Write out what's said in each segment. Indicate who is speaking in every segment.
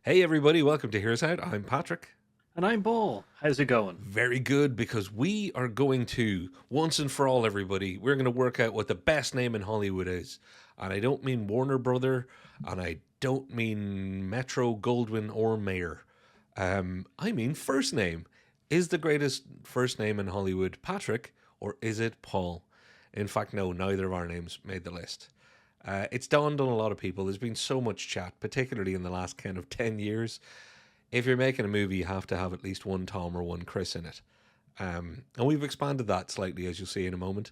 Speaker 1: Hey everybody, welcome to Here's Out. I'm Patrick.
Speaker 2: And I'm Paul. How's it going?
Speaker 1: Very good, because we are going to, once and for all, everybody, we're going to work out what the best name in Hollywood is. And I don't mean Warner Brother, and I don't mean Metro, Goldwyn, or Mayer. I mean first name. Is the greatest first name in Hollywood Patrick, or is it Paul? In fact, no, neither of our names made the list. It's dawned on a lot of people. There's been so much chat, particularly in the last kind of 10 years. If you're making a movie, you have to have at least one Tom or one Chris in it. And we've expanded that slightly, as you'll see in a moment.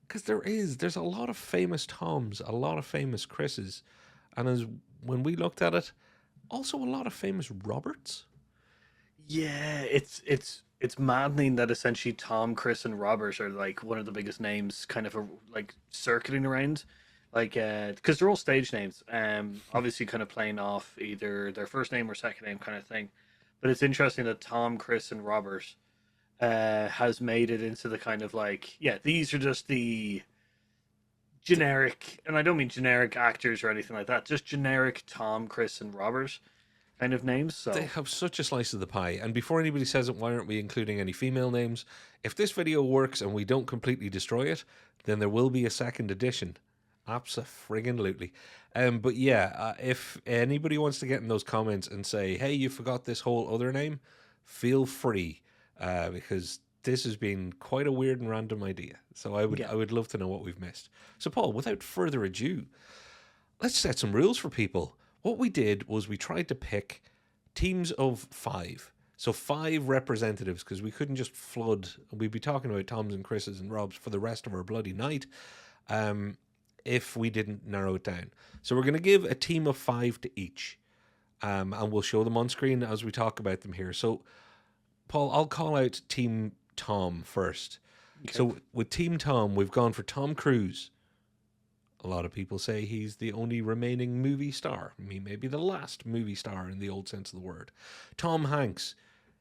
Speaker 1: Because there's a lot of famous Toms, a lot of famous Chris's. And as when we looked at it, also a lot of famous Roberts.
Speaker 2: Yeah, it's maddening that essentially Tom, Chris, and Robert are like one of the biggest names, kind of like circling around, like because they're all stage names. Obviously, kind of playing off either their first name or second name kind of thing. But it's interesting that Tom, Chris, and Robert has made it into the kind of like, yeah, these are just the generic, and I don't mean generic actors or anything like that, just generic Tom, Chris, and Robert kind of names.
Speaker 1: They
Speaker 2: So
Speaker 1: have such a slice of the pie. And before anybody says it, why aren't we including any female names? If this video works and we don't completely destroy it, then there will be a second edition. Absolutely. But yeah, if anybody wants to get in those comments and say, hey, you forgot this whole other name, feel free, because this has been quite a weird and random idea. So
Speaker 2: yeah,
Speaker 1: I would love to know what we've missed. So Paul, without further ado, let's set some rules for people. What we did was we tried to pick teams of five. So five representatives, because we couldn't just flood. We'd be talking about Toms and Chris's and Robs for the rest of our bloody night, if we didn't narrow it down. So we're going to give a team of five to each, and we'll show them on screen as we talk about them here. So, Paul, I'll call out Team Tom first.
Speaker 2: okay.
Speaker 1: So with Team Tom, we've gone for Tom Cruise. A lot of people say he's the only remaining movie star. I mean, maybe the last movie star in the old sense of the word. Tom Hanks.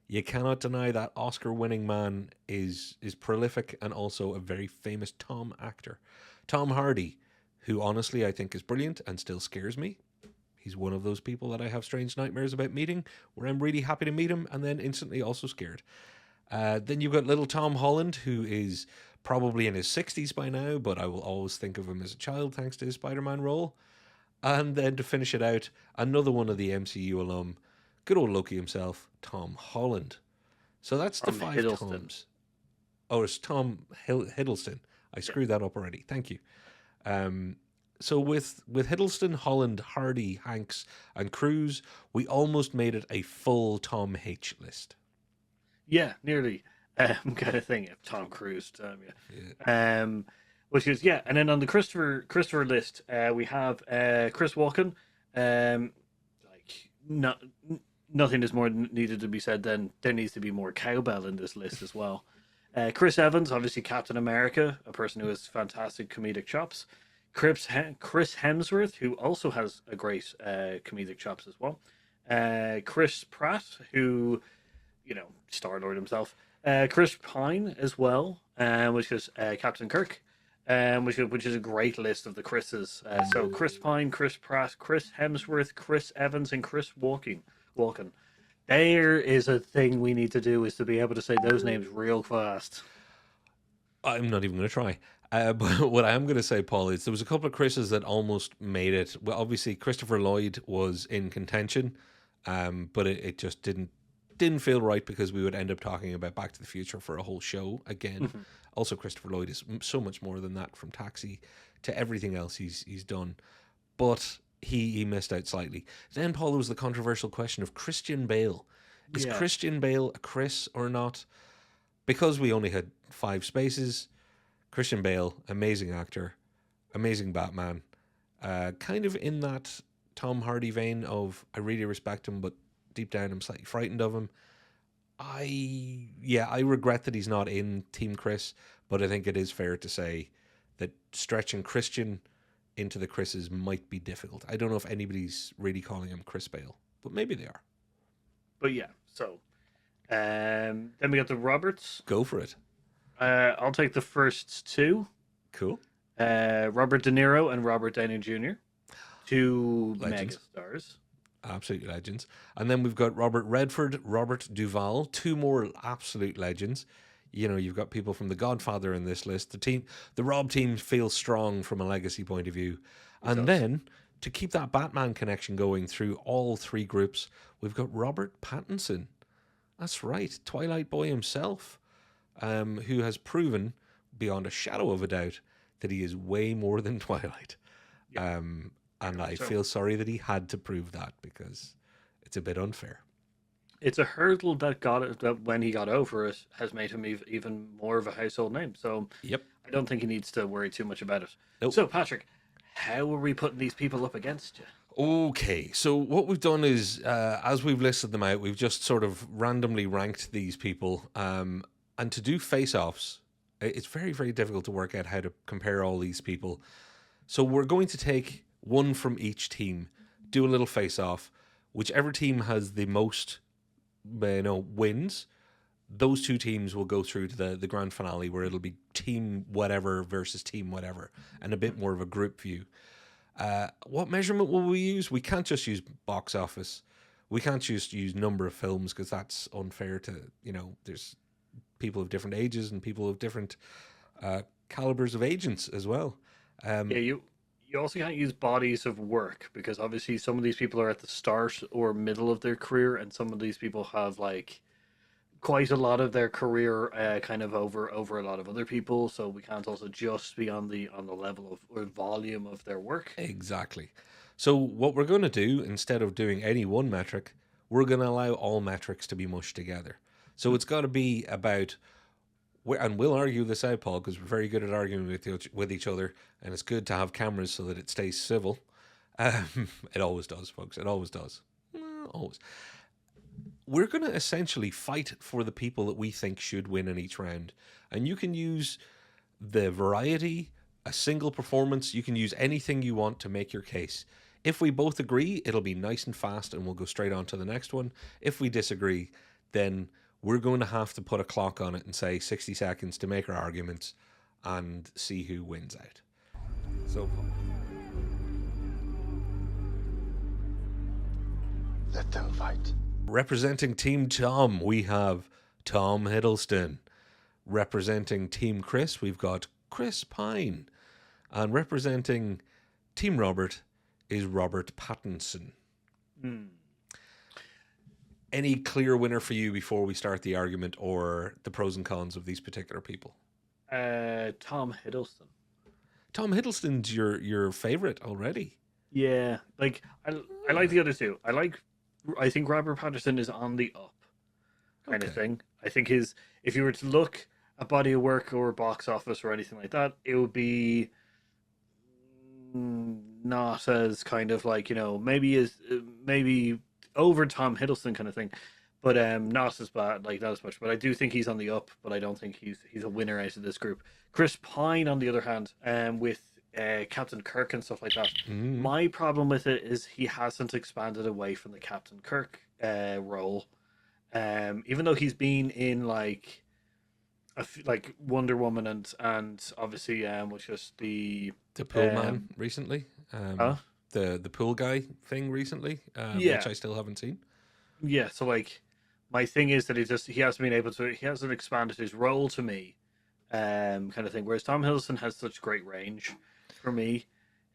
Speaker 1: You cannot deny that Oscar-winning man is prolific and also a very famous Tom actor. Tom Hardy, who honestly I think is brilliant and still scares me. He's one of those people that I have strange nightmares about meeting, where I'm really happy to meet him and then instantly also scared. Then you've got little Tom Holland, who is probably in his 60s by now, but I will always think of him as a child thanks to his Spider-Man role. And then to finish it out, another one of the MCU alum, good old Loki himself, Tom Holland. So that's the
Speaker 2: From
Speaker 1: five
Speaker 2: Hiddleston.
Speaker 1: Toms. Oh, it's Tom Hiddleston. I
Speaker 2: Yeah.
Speaker 1: screwed that up already. Thank you. Um, so with Hiddleston, Holland, Hardy, Hanks, and Cruise, we almost made it a full Tom H list.
Speaker 2: Yeah, nearly. Kind of thing. Yeah, Tom Cruise.
Speaker 1: Yeah.
Speaker 2: Yeah. Which is yeah, and then on the Christopher list, we have Chris Walken. Like not nothing is more needed to be said. Then there needs to be more cowbell in this list as well. Chris Evans, obviously Captain America, a person who has fantastic comedic chops. Chris Hemsworth, who also has a great comedic chops as well. Chris Pratt, who Star Lord himself. Chris Pine as well, which is Captain Kirk, which is a great list of the Chris's. So Chris Pine, Chris Pratt, Chris Hemsworth, Chris Evans, and Chris Walken. There is a thing we need to do is to be able to say those names real fast.
Speaker 1: I'm not even going to try. But what I am going to say, Paul, is there was a couple of Chris's that almost made it. Well, obviously Christopher Lloyd was in contention, but it just didn't feel right because we would end up talking about Back to the Future for a whole show again.
Speaker 2: Mhm.
Speaker 1: Also, Christopher Lloyd is so much more than that, from Taxi to everything else he's done. But he missed out slightly. Then, Paul, there was the controversial question of Christian Bale. Is
Speaker 2: Yeah,
Speaker 1: Christian Bale a Chris or not? Because we only had five spaces, Christian Bale, amazing actor, amazing Batman, kind of in that Tom Hardy vein of I really respect him, but deep down I'm slightly frightened of him. I regret that he's not in Team Chris, but I think it is fair to say that stretching Christian into the Chris's might be difficult. I don't know if anybody's really calling him Chris Bale, but maybe they are.
Speaker 2: but yeah. So then we got the Roberts.
Speaker 1: Go for it.
Speaker 2: I'll take the first two.
Speaker 1: Cool.
Speaker 2: Robert De Niro and Robert Downey Jr. Two mega
Speaker 1: Legends.
Speaker 2: stars.
Speaker 1: Absolute legends. And then we've got Robert Redford, Robert Duval, two more absolute legends. You know, you've got people from The Godfather in this list. The Rob team feels strong from a legacy point of view. And then to keep that Batman connection going through all three groups, we've got Robert Pattinson. That's right, Twilight Boy himself, who has proven beyond a shadow of a doubt that he is way more than Twilight.
Speaker 2: Yeah.
Speaker 1: And I feel sorry that he had to prove that because it's a bit unfair.
Speaker 2: It's a hurdle that when he got over it has made him even more of a household name. So
Speaker 1: Yep.
Speaker 2: I don't think he needs to worry too much about it.
Speaker 1: Nope.
Speaker 2: So Patrick, how are we putting these people up against you?
Speaker 1: Okay, so what we've done is, as we've listed them out, we've just sort of randomly ranked these people. And to do face-offs, it's very, very difficult to work out how to compare all these people. So we're going to take one from each team, do a little face-off. Whichever team has the most, wins, those two teams will go through to the grand finale where it'll be team whatever versus team whatever, and a bit more of a group view. What measurement will we use? We can't just use box office. We can't just use number of films because that's unfair to, there's people of different ages and people of different calibers of agents as well.
Speaker 2: You also can't use bodies of work because obviously some of these people are at the start or middle of their career, and some of these people have like quite a lot of their career kind of over a lot of other people. So we can't also just be on the level of or volume of their work.
Speaker 1: Exactly. So what we're going to do, instead of doing any one metric, we're going to allow all metrics to be mushed together. So it's got to be about, and we'll argue this out, Paul, because we're very good at arguing with each other, and it's good to have cameras so that it stays civil. It always does, folks. It always does. Always. We're going to essentially fight for the people that we think should win in each round. And you can use the variety, a single performance, you can use anything you want to make your case. If we both agree, it'll be nice and fast and we'll go straight on to the next one. If we disagree, then we're going to have to put a clock on it and say 60 seconds to make our arguments and see who wins out. So,
Speaker 3: let them fight.
Speaker 1: Representing Team Tom, we have Tom Hiddleston. Representing Team Chris, we've got Chris Pine. And representing Team Robert is Robert Pattinson. Any clear winner for you before we start the argument or the pros and cons of these particular people?
Speaker 2: Tom Hiddleston.
Speaker 1: Tom Hiddleston's your favorite already.
Speaker 2: Yeah, like I like the other two. I think Robert Pattinson is on the up kind of thing. I think if you were to look at body of work or box office or anything like that, it would be not as kind of like, maybe over Tom Hiddleston kind of thing, but not as bad, like not as much. But I do think he's on the up, but I don't think he's a winner out of this group. Chris Pine, on the other hand, with Captain Kirk and stuff like that. My problem with it is he hasn't expanded away from the Captain Kirk role. Even though he's been in like Wonder Woman and obviously was just the
Speaker 1: pool man recently. The pool guy thing recently, which I still haven't seen.
Speaker 2: Yeah, so like my thing is that he hasn't expanded his role to me, kind of thing. Whereas Tom Hiddleston has such great range for me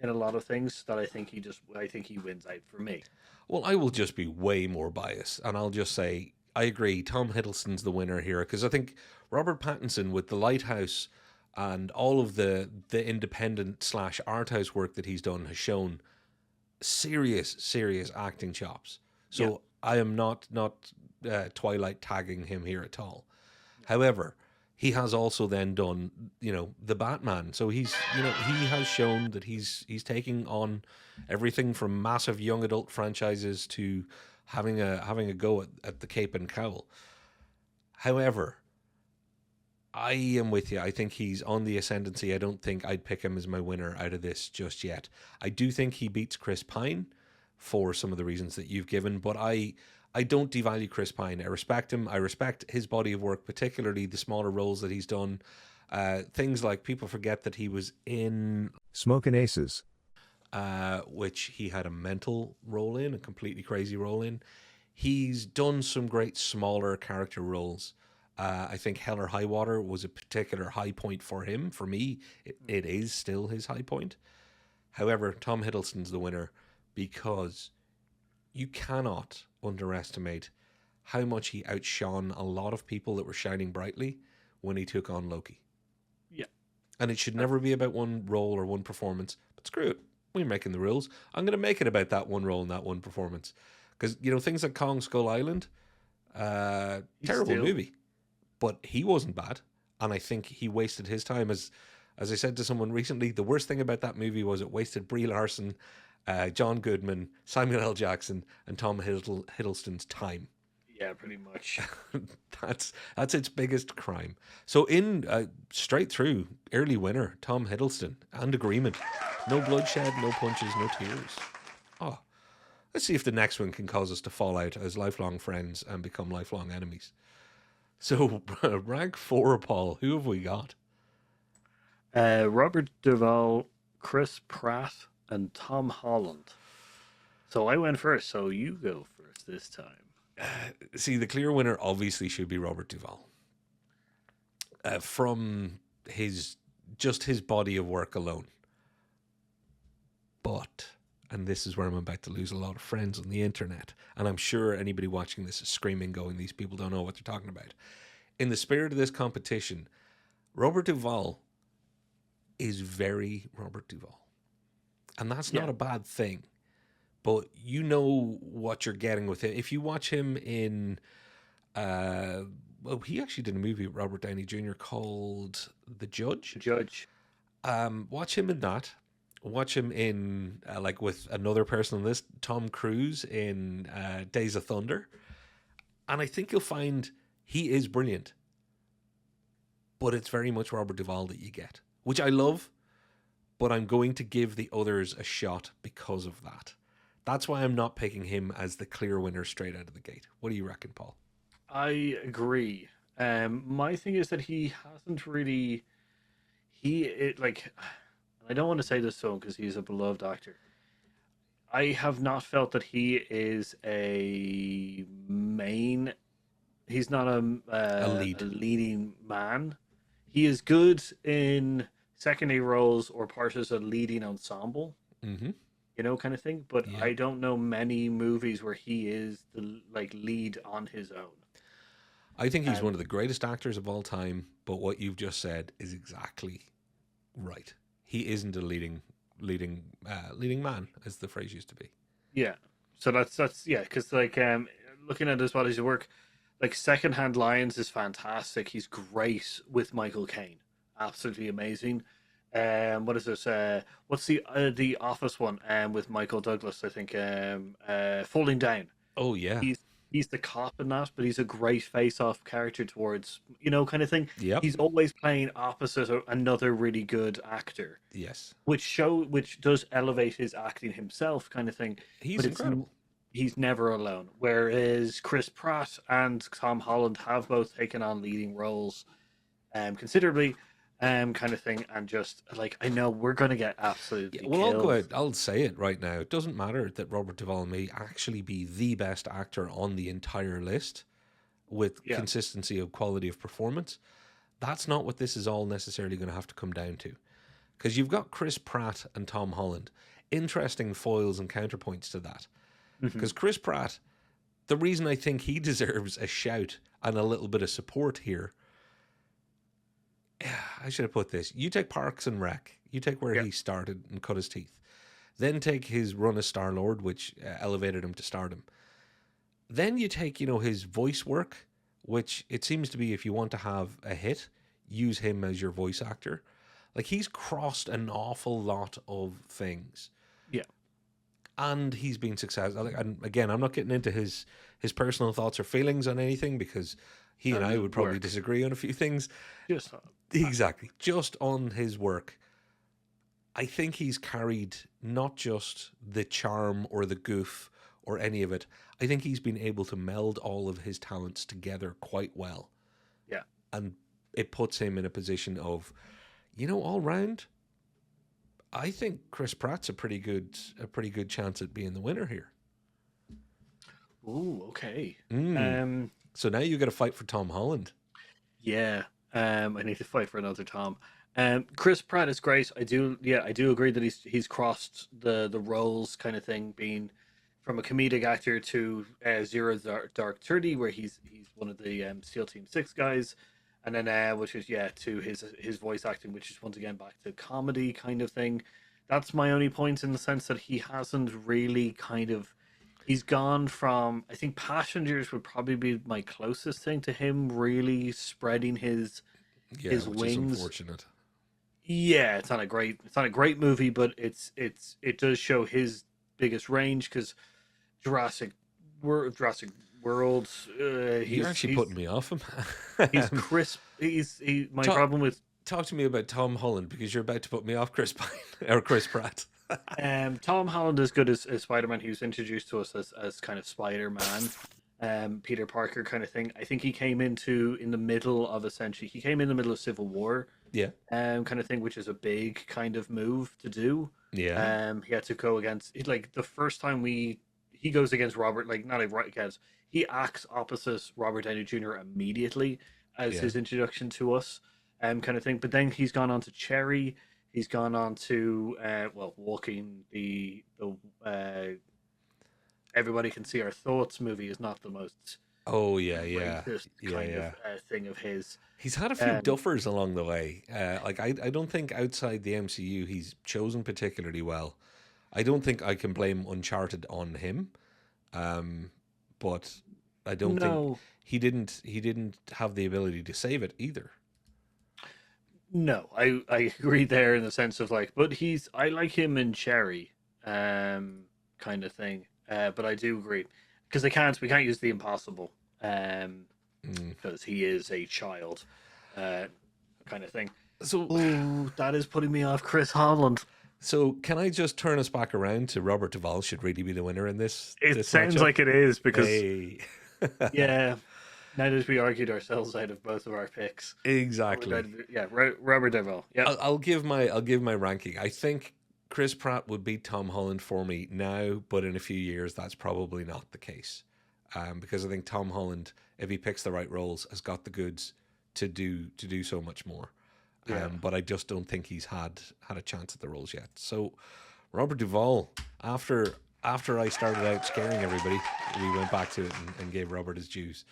Speaker 2: in a lot of things that I think he wins out for me.
Speaker 1: Well, I will just be way more biased, and I'll just say I agree. Tom Hiddleston's the winner here because I think Robert Pattinson, with The Lighthouse and all of the independent / art house work that he's done, has shown serious acting chops. So I am not Twilight tagging him here at all. However, he has also then done, the Batman. So he has shown that he's taking on everything from massive young adult franchises to having a go at the Cape and Cowl. However, I am with you. I think he's on the ascendancy. I don't think I'd pick him as my winner out of this just yet. I do think he beats Chris Pine for some of the reasons that you've given, but I don't devalue Chris Pine. I respect him. I respect his body of work, particularly the smaller roles that he's done. Things like people forget that he was in
Speaker 4: Smokin' Aces.
Speaker 1: which he had a mental role in, a completely crazy role in. He's done some great smaller character roles. I think Hell or High Water was a particular high point for him. For me, it is still his high point. However, Tom Hiddleston's the winner because you cannot underestimate how much he outshone a lot of people that were shining brightly when he took on Loki.
Speaker 2: Yeah.
Speaker 1: And it should never be about one role or one performance. But screw it. We're making the rules. I'm going to make it about that one role and that one performance. Because, things like Kong Skull Island, terrible movie. But he wasn't bad. And I think he wasted his time. As I said to someone recently, the worst thing about that movie was it wasted Brie Larson, John Goodman, Samuel L. Jackson, and Tom Hiddleston's time.
Speaker 2: Yeah, pretty much.
Speaker 1: That's its biggest crime. So in straight through, early winner, Tom Hiddleston, and agreement. No bloodshed, no punches, no tears. Oh, let's see if the next one can cause us to fall out as lifelong friends and become lifelong enemies. So rank 4, Paul. Who have we got?
Speaker 2: Robert Duval, Chris Pratt, and Tom Holland. So I went first, so you go first this time.
Speaker 1: See, the clear winner obviously should be Robert Duval. From his body of work alone. But, and this is where I'm about to lose a lot of friends on the internet, and I'm sure anybody watching this is screaming, going, these people don't know what they're talking about. In the spirit of this competition, Robert Duval is very Robert Duval. And that's not a bad thing. But you know what you're getting with it. If you watch him in, he actually did a movie with Robert Downy Jr. called The Judge. Watch him in that. Watch him in, with another person on this, Tom Cruise in Days of Thunder. And I think you'll find he is brilliant. But it's very much Robert Duvall that you get, which I love. But I'm going to give the others a shot because of that. That's why I'm not picking him as the clear winner straight out of the gate. What do you reckon, Paul?
Speaker 2: I agree. My thing is that he hasn't really... I don't want to say this to him because he's a beloved actor. I have not felt that he is a main... He's not a leading man. He is good in secondary roles or part of a leading ensemble.
Speaker 1: Mm-hmm.
Speaker 2: Kind of thing. But yeah. I don't know many movies where he is the lead on his own.
Speaker 1: I think he's one of the greatest actors of all time. But what you've just said is exactly right. He isn't a leading man, as the phrase used to be.
Speaker 2: Yeah. So that's because looking at his bodies of work, Secondhand Lions is fantastic. He's great with Michael Caine, absolutely amazing. What is this? What's the Office one? with Michael Douglas, I think. Falling Down.
Speaker 1: Oh yeah.
Speaker 2: He's the cop in that, but he's a great face-off character towards kind of thing.
Speaker 1: Yeah.
Speaker 2: He's always playing opposite another really good actor.
Speaker 1: Yes.
Speaker 2: Which does elevate his acting himself, kind of thing.
Speaker 1: He's incredible.
Speaker 2: He's never alone. Whereas Chris Pratt and Tom Holland have both taken on leading roles, considerably. Kind of thing, and just I know we're going to get absolutely killed.
Speaker 1: I'll go out. I'll say it right now. It doesn't matter that Robert Duvall may actually be the best actor on the entire list with consistency of quality of performance. That's not what this is all necessarily going to have to come down to, because you've got Chris Pratt and Tom Holland, interesting foils and counterpoints to that. Because Chris Pratt, the reason I think he deserves a shout and a little bit of support here. I should have put this. You take Parks and Rec. You take where he started and cut his teeth. Then take his run as Star-Lord, which elevated him to stardom. Then you take, his voice work, which it seems to be if you want to have a hit, use him as your voice actor. He's crossed an awful lot of things.
Speaker 2: Yeah.
Speaker 1: And he's been successful. And again, I'm not getting into his personal thoughts or feelings on anything because he and I would probably disagree on a few things. Exactly. Just on his work. I think he's carried not just the charm or the goof or any of it. I think he's been able to meld all of his talents together quite well.
Speaker 2: Yeah.
Speaker 1: And it puts him in a position of, all round, I think Chris Pratt's a pretty good chance at being the winner here.
Speaker 2: Ooh, okay.
Speaker 1: So now you got to fight for Tom Holland.
Speaker 2: Yeah. I need to fight for another Tom. Chris Pratt is great. I do agree that he's crossed the roles kind of thing, being from a comedic actor to Zero Dark 30, where he's one of the SEAL Team 6 guys, and then which is to his voice acting, which is once again back to comedy kind of thing. That's my only point, in the sense that he hasn't really he's gone from, I think Passengers would probably be my closest thing to him really spreading his
Speaker 1: Which
Speaker 2: wings.
Speaker 1: is unfortunate.
Speaker 2: Yeah, it's not a great movie, but it does show his biggest range, because Jurassic World.
Speaker 1: You're actually putting me off him.
Speaker 2: He's crisp. My problem with
Speaker 1: Talk to me about Tom Holland, because you're about to put me off Chris Pine or Chris Pratt.
Speaker 2: Tom Holland is good as Spider-Man. He was introduced to us as kind of Spider-Man, Peter Parker kind of thing. I think he came in the middle of Civil War.
Speaker 1: Yeah.
Speaker 2: Kind of thing, which is a big kind of move to do.
Speaker 1: Yeah.
Speaker 2: He had to go against, like, the first time he goes against Robert, like, not against, he acts opposite Robert Downey Jr. immediately as his introduction to us, kind of thing. But then he's gone on to Cherry. He's gone on to Walking, the Everybody Can See Our Thoughts movie is not the most thing of his.
Speaker 1: He's had a few duffers along the way. I don't think outside the MCU he's chosen particularly well. I don't think I can blame Uncharted on him, but I don't think he didn't have the ability to save it either.
Speaker 2: No, I agree there, in the sense of, like, but I like him in Cherry, kind of thing. But I do agree, because we can't use the impossible, because he is a child, kind of thing.
Speaker 1: So
Speaker 2: that is putting me off Chris Holland.
Speaker 1: So can I just turn us back around to Robert Duval should really be the winner in this?
Speaker 2: It sounds like it is, because
Speaker 1: hey.
Speaker 2: now that we argued ourselves out of both of our picks.
Speaker 1: Exactly.
Speaker 2: Robert Duval. Yeah.
Speaker 1: I'll give my ranking. I think Chris Pratt would beat Tom Holland for me now, but in a few years that's probably not the case. Because I think Tom Holland, if he picks the right roles, has got the goods to do so much more. But I just don't think he's had a chance at the roles yet. So Robert Duval, after I started out scaring everybody, we went back to it and gave Robert his dues.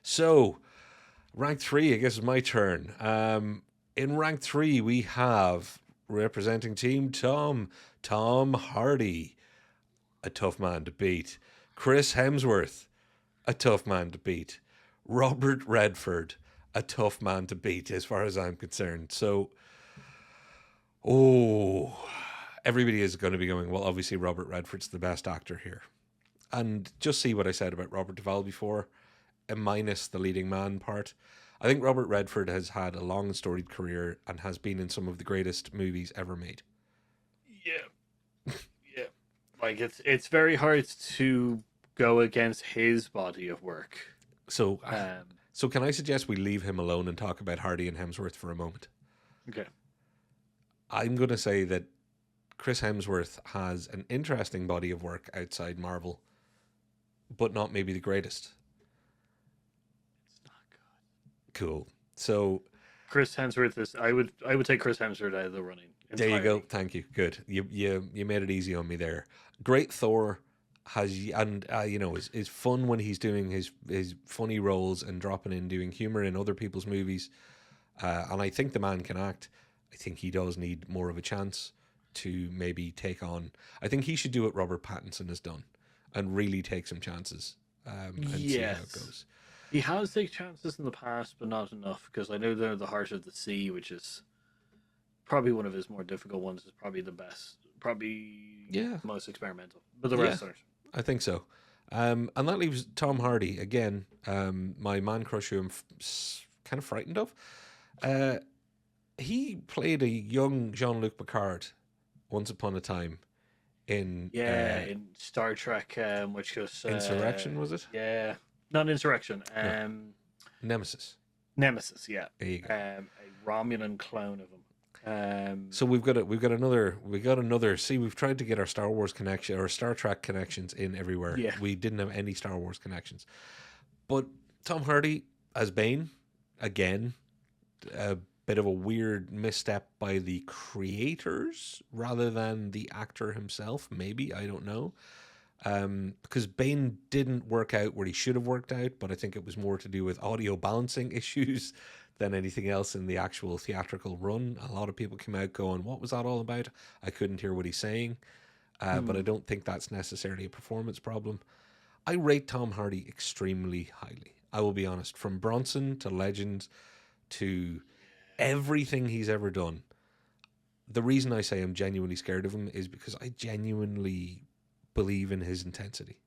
Speaker 1: So rank 3, I guess, is my turn. In rank 3 we have, representing Team Tom Hardy, a tough man to beat. Chris Hemsworth, a tough man to beat. Robert Redford, a tough man to beat as far as I'm concerned. So, everybody is going to be going, well, obviously Robert Redford's the best actor here. And just see what I said about Robert Duvall before, minus the leading man part. I think Robert Redford has had a long and storied career and has been in some of the greatest movies ever made.
Speaker 2: Yeah. Yeah. Like, it's very hard to go against his body of work.
Speaker 1: So can I suggest we leave him alone and talk about Hardy and Hemsworth for a moment?
Speaker 2: Okay.
Speaker 1: I'm going to say that Chris Hemsworth has an interesting body of work outside Marvel, but not maybe the greatest.
Speaker 2: It's not good.
Speaker 1: Cool. So
Speaker 2: Chris Hemsworth is, I would take Chris Hemsworth out of the running entirely.
Speaker 1: There you go. Thank you. Good. You made it easy on me there. Great Thor has, and is fun when he's doing his funny roles and dropping in doing humor in other people's movies. And I think the man can act. I think he does need more of a chance to maybe take on. I think he should do what Robert Pattinson has done and really take some chances and see how it goes.
Speaker 2: He has taken chances in the past, but not enough, because I know they're The Heart of the Sea, which is probably one of his more difficult ones. Is probably the best, most experimental, but the rest aren't.
Speaker 1: I think so. And that leaves Tom Hardy again. My man crush, who I'm kind of frightened of. He played a young Jean-Luc Picard once upon a time in
Speaker 2: in Star Trek, which was
Speaker 1: Insurrection, was it?
Speaker 2: Yeah, not Insurrection.
Speaker 1: Nemesis.
Speaker 2: Nemesis, yeah.
Speaker 1: There you go.
Speaker 2: A Romulan clone of him.
Speaker 1: So we've got another. See, we've tried to get our Star Wars connection or Star Trek connections in everywhere.
Speaker 2: Yeah.
Speaker 1: We didn't have any Star Wars connections, but Tom Hardy as Bane, again, a bit of a weird misstep by the creators rather than the actor himself. Maybe, I don't know. Because Bane didn't work out where he should have worked out, but I think it was more to do with audio balancing issues than anything else in the actual theatrical run. A lot of people came out going, "What was that all about?" I couldn't hear what he's saying, but I don't think that's necessarily a performance problem. I rate Tom Hardy extremely highly. I will be honest. From Bronson to Legend to everything he's ever done, the reason I say I'm genuinely scared of him is because I genuinely believe in his intensity.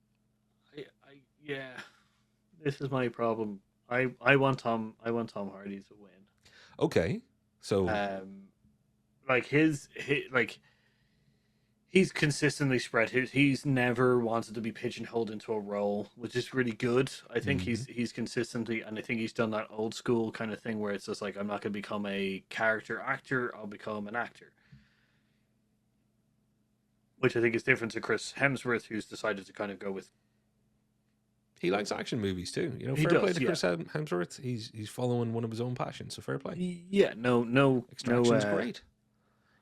Speaker 2: Yeah, this is my problem. I want Tom Hardy to win.
Speaker 1: Okay, so
Speaker 2: Like his like he's consistently spread. He's never wanted to be pigeonholed into a role, which is really good. I think he's consistently, and I think he's done that old school kind of thing where it's just like, I'm not going to become a character actor, I'll become an actor. Which I think is different to Chris Hemsworth, who's decided to kind of go with.
Speaker 1: he likes action movies too. You know,
Speaker 2: He
Speaker 1: fair play
Speaker 2: does,
Speaker 1: to Chris Hemsworth. He's following one of his own passions, so fair play.
Speaker 2: Yeah, no,
Speaker 1: Extraction's great.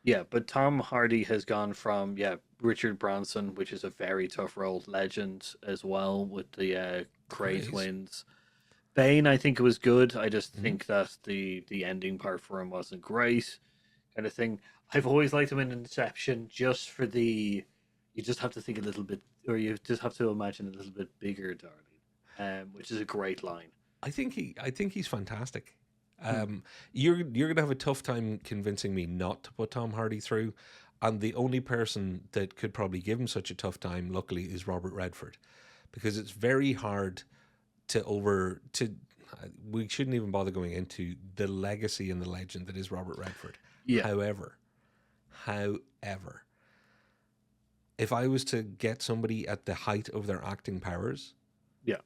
Speaker 2: Yeah, but Tom Hardy has gone from Richard Branson, which is a very tough role, Legend as well with the Cray
Speaker 1: Praise.
Speaker 2: twins. Bane, I think it was good. I just think that the ending part for him wasn't great, kind of thing. I've always liked him in Inception, just for the, you just have to think a little bit, or you just have to imagine a little bit bigger, darling, which is a great line.
Speaker 1: I think he's fantastic. You're gonna have a tough time convincing me not to put Tom Hardy through, and the only person that could probably give him such a tough time, luckily, is Robert Redford, because it's very hard we shouldn't even bother going into the legacy and the legend that is Robert Redford.
Speaker 2: Yeah.
Speaker 1: However, if I was to get somebody at the height of their acting powers,
Speaker 2: Yeah.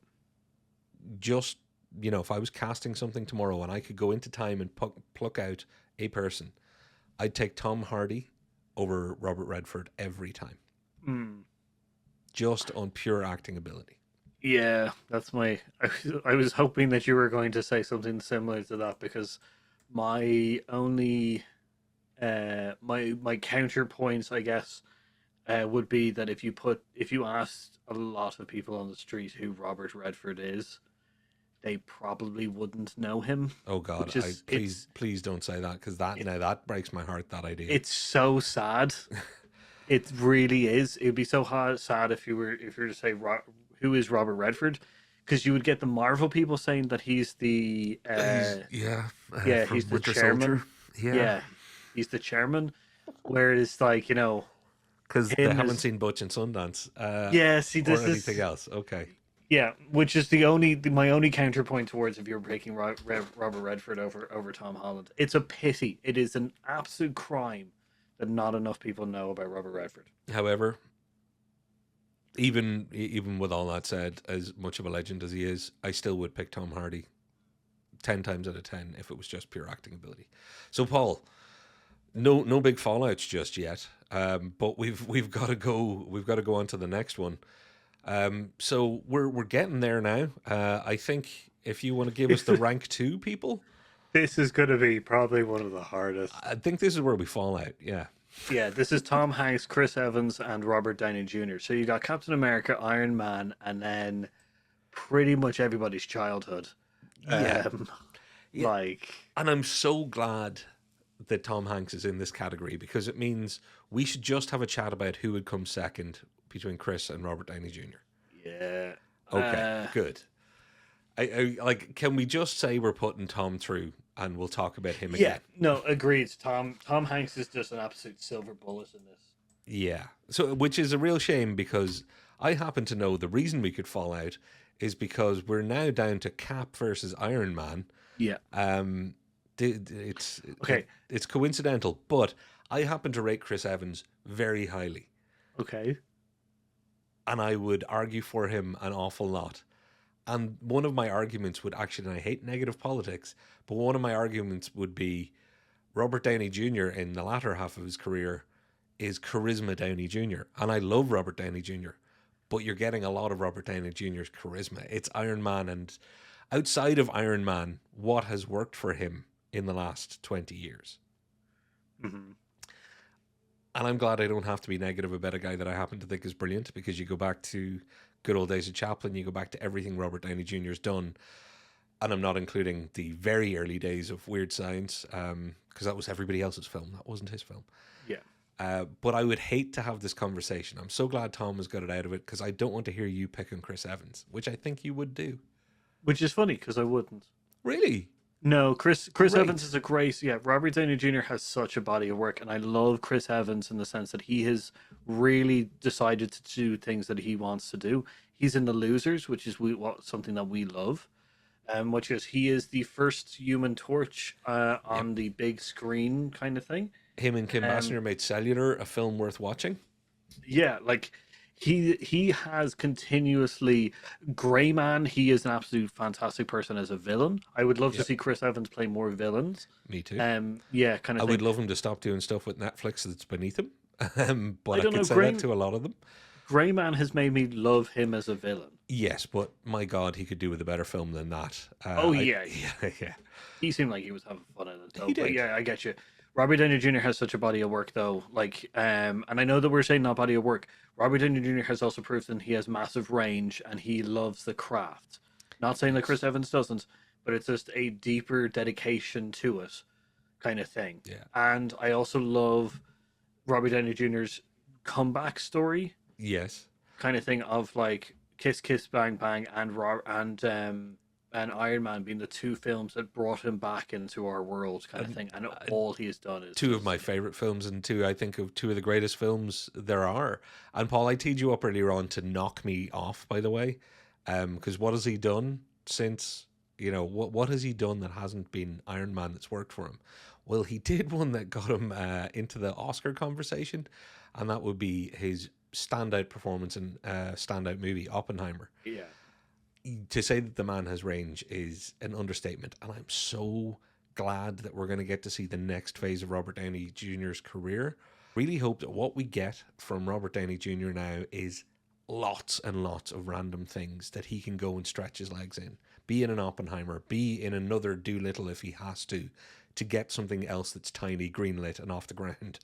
Speaker 1: just, you know, if I was casting something tomorrow and I could go into time and pluck out a person, I'd take Tom Hardy over Robert Redford every time. Just on pure acting ability.
Speaker 2: Yeah, that's my. I was hoping that you were going to say something similar to that, because my only, my counterpoints, I guess, would be that if you asked a lot of people on the street who Robert Redford is, they probably wouldn't know him.
Speaker 1: Oh God! Please don't say that, because that breaks my heart. That idea.
Speaker 2: It's so sad. It really is. It'd be so sad if you were to say who is Robert Redford, because you would get the Marvel people saying that he's the he's the chairman. Yeah, he's the chairman. Whereas, like, you know,
Speaker 1: because they haven't seen Butch and Sundance. Or anything else. Okay.
Speaker 2: Yeah, which is my only counterpoint towards if you're breaking Robert Redford over Tom Holland. It's a pity. It is an absolute crime that not enough people know about Robert Redford.
Speaker 1: However, even with all that said, as much of a legend as he is, I still would pick Tom Hardy 10 times out of 10 if it was just pure acting ability. So, Paul, no big fallouts just yet, but we've got to go on to the next one. So we're getting there now. I think if you want to give us the rank 2 people,
Speaker 2: this is going to be probably one of the hardest.
Speaker 1: I think this is where we fall out. Yeah.
Speaker 2: Yeah, this is Tom Hanks, Chris Evans, and Robert Downey Jr. So you got Captain America, Iron Man, and then pretty much everybody's childhood.
Speaker 1: Yeah.
Speaker 2: Like,
Speaker 1: and I'm so glad that Tom Hanks is in this category, because it means we should just have a chat about who would come second between Chris and Robert Downey Jr.
Speaker 2: Yeah.
Speaker 1: Okay, good. I like, can we just say we're putting Tom through and we'll talk about him again?
Speaker 2: Yeah, no, agreed. Tom Hanks is just an absolute silver bullet in this.
Speaker 1: Yeah. So, which is a real shame, because I happen to know the reason we could fall out is because we're now down to Cap versus Iron Man.
Speaker 2: Yeah.
Speaker 1: It's coincidental, but I happen to rate Chris Evans very highly.
Speaker 2: Okay.
Speaker 1: And I would argue for him an awful lot. And one of my arguments would actually, and I hate negative politics, but one of my arguments would be Robert Downey Jr. in the latter half of his career is Charisma Downey Jr. And I love Robert Downey Jr., but you're getting a lot of Robert Downey Jr.'s charisma. It's Iron Man, and outside of Iron Man, what has worked for him in the last 20 years?
Speaker 2: Mm-hmm.
Speaker 1: And I'm glad I don't have to be negative about a guy that I happen to think is brilliant, because you go back to good old days of Chaplin, you go back to everything Robert Downey Jr.'s done, and I'm not including the very early days of Weird Science, because that was everybody else's film. That wasn't his film.
Speaker 2: Yeah.
Speaker 1: But I would hate to have this conversation. I'm so glad Tom has got it out of it, because I don't want to hear you pick on Chris Evans, which I think you would do.
Speaker 2: Which is funny because I wouldn't.
Speaker 1: Really?
Speaker 2: No, Chris
Speaker 1: Great.
Speaker 2: Evans is a great. Yeah, Robert Downey Jr. has such a body of work, and I love Chris Evans in the sense that he has really decided to do things that he wants to do. He's in The Losers, which is something that we love, which is he is the first Human Torch on the big screen kind of thing.
Speaker 1: Him and Kim Basinger made Cellular a film worth watching.
Speaker 2: Yeah, like he has continuously Grey Man. He is an absolute fantastic person as a villain. I would love to see Chris Evans play more villains.
Speaker 1: Me too.
Speaker 2: Yeah, kind of.
Speaker 1: I would love him to stop doing stuff with Netflix that's beneath him. But I
Speaker 2: don't
Speaker 1: could
Speaker 2: know,
Speaker 1: say that to a lot of them.
Speaker 2: Grey Man has made me love him as a villain.
Speaker 1: Yes, but my God, he could do with a better film than that.
Speaker 2: Yeah.
Speaker 1: Yeah.
Speaker 2: He seemed like he was having fun in it, though.
Speaker 1: He did.
Speaker 2: But yeah, I get you. Robert Downey Jr. has such a body of work, though. Like, and I know that we're saying not body of work. Robert Downey Jr. has also proven he has massive range and he loves the craft. Not saying that Chris Evans doesn't, but it's just a deeper dedication to it, kind of thing.
Speaker 1: Yeah.
Speaker 2: And I also love Robert Downey Jr.'s comeback story,
Speaker 1: Yes.
Speaker 2: kind of thing of like Kiss Kiss Bang Bang and Iron Man being the two films that brought him back into our world, kind of thing. And all he has done is
Speaker 1: Two of my favorite films, and I think of two of the greatest films there are. And Paul, I teed you up earlier on to knock me off, by the way, because what has he done since? What has he done that hasn't been Iron Man that's worked for him? Well, he did one that got him into the Oscar conversation, and that would be his standout performance in standout movie Oppenheimer.
Speaker 2: Yeah.
Speaker 1: To say that the man has range is an understatement, and I'm so glad that we're going to get to see the next phase of Robert Downey Jr.'s career. Really hope that what we get from Robert Downey Jr. now is lots and lots of random things that he can go and stretch his legs in. Be in an Oppenheimer, be in another Doolittle if he has to get something else that's tiny, greenlit, and off the ground.